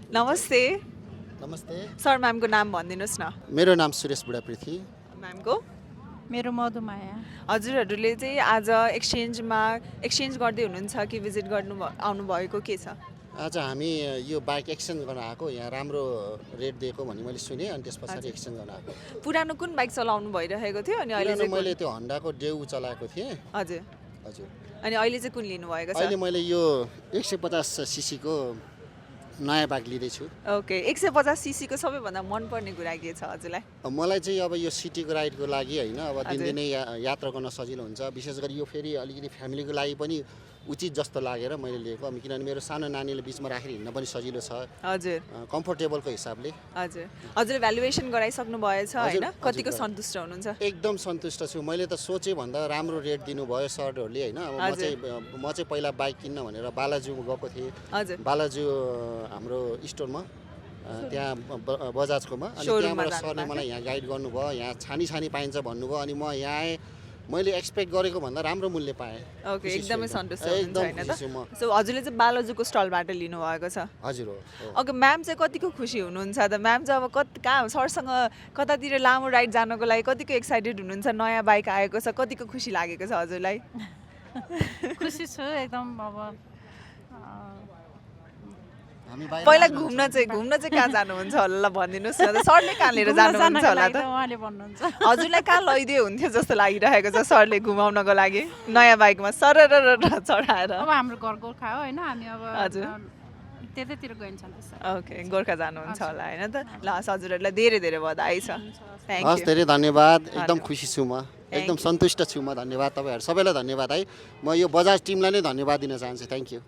नमस्ते नमस्ते सर म्यामको नाम भनिदिनुहोस् न मेरो नाम सुरेश बुढापृथी म्यामको मेरो मधुमाया हजुरहरूले चाहिँ आज एक्सचेन्ज गर्दै हुनुहुन्छ कि भिजिट गर्नु आउनुभएको के छ आज हामी यो बाइक एक्सचेन्ज गर्न आएको यहाँ राम्रो रेट दिएको भन्ने मैले सुनेँ अनि त्यस पछाडि एक्सचेन्ज गर्न आएको पुरानो कुन बाइक चलाउनु भइरहेको थियो अनि अहिले चाहिँ मैले त्यो हन्डाको डेउ चलाएको थिएँ हजुर हजुर अनि अहिले चाहिँ कुन लिनुभएको छ अहिले मैले यो 150 सीसीको नयाँ बाइक लिँदैछु ओके 150 सीसीको सबैभन्दा मनपर्ने कुरा के छ हजुरलाई मलाई चाहिँ अब यो सिटीको राइडको लागि होइन अब दिनदिनै यात्रा गर्न सजिलो हुन्छ विशेष गरी यो फेरि अलिकति फ्यामिलीको लागि पनि उचित जस्तो लागेर मैले लिएको अब किनभने मेरो सानो नानीले बिचमा राखेर हिँड्न पनि सजिलो छ हजुर कम्फोर्टेबलको हिसाबले हजुर हजुरले भ्यालुएसन गराइसक्नु भएछ होइन कतिको सन्तुष्ट हुनुहुन्छ एकदम सन्तुष्ट छु मैले त सोचे भन्दा राम्रो रेट दिनुभयो सरहरूले होइन अब म चाहिँ पहिला बाइक किन्न भनेर बालाजु गएको थिएँ हजुर बालाजु हाम्रो स्टोरमा त्यहाँ बजाजकोमा अनि त्यहाँबाट सरले मलाई यहाँ गाइड गर्नुभयो यहाँ छानी पाइन्छ भन्नुभयो अनि म यहाँ आएँ मैले एक्सपेक्ट गरेको भन्दा राम्रो मूल्य पाएँ ओके एकदमै सन्तुष्ट हुनुहुन्छ हैन त सो हजुरले चाहिँ बालाजुको स्टलबाट लिनु भएको छ हजुर हो ओके म्याम चाहिँ कतिको खुसी हुनुहुन्छ त म्याम चाहिँ अब कहाँ सरसँग कतातिर लामो राइड जानको लागि कतिको एक्साइटेड हुनुहुन्छ नयाँ बाइक आएको छ कतिको खुसी लागेको छ हजुरलाई खुसी छु एकदम अब पहिला घुम्न चाहिँ कहाँ जानुहुन्छ होला भनिदिनुहोस् न सरले कहाँ लिएर जानुहुन्छ होला त उहाँले भन्नुहुन्छ हजुरलाई कहाँ लैदिए हुन्थ्यो जस्तो लागिरहेको छ सरले घुमाउनको लागि नयाँ बाइकमा सर चढाएर अब हाम्रो घर गोर्खा हो होइन हामी अब हजुर त्यतैतिर गइन्छ ओके गोर्खा जानुहुन्छ होला होइन त ल हजुरहरूलाई धेरै धेरै बधाई छ हस् धेरै धन्यवाद एकदम खुसी छु म एकदम सन्तुष्ट छु म धन्यवाद तपाईँहरू सबैलाई धन्यवाद है म यो बजाज टिमलाई नै धन्यवाद दिन चाहन्छु थ्याङ्क यू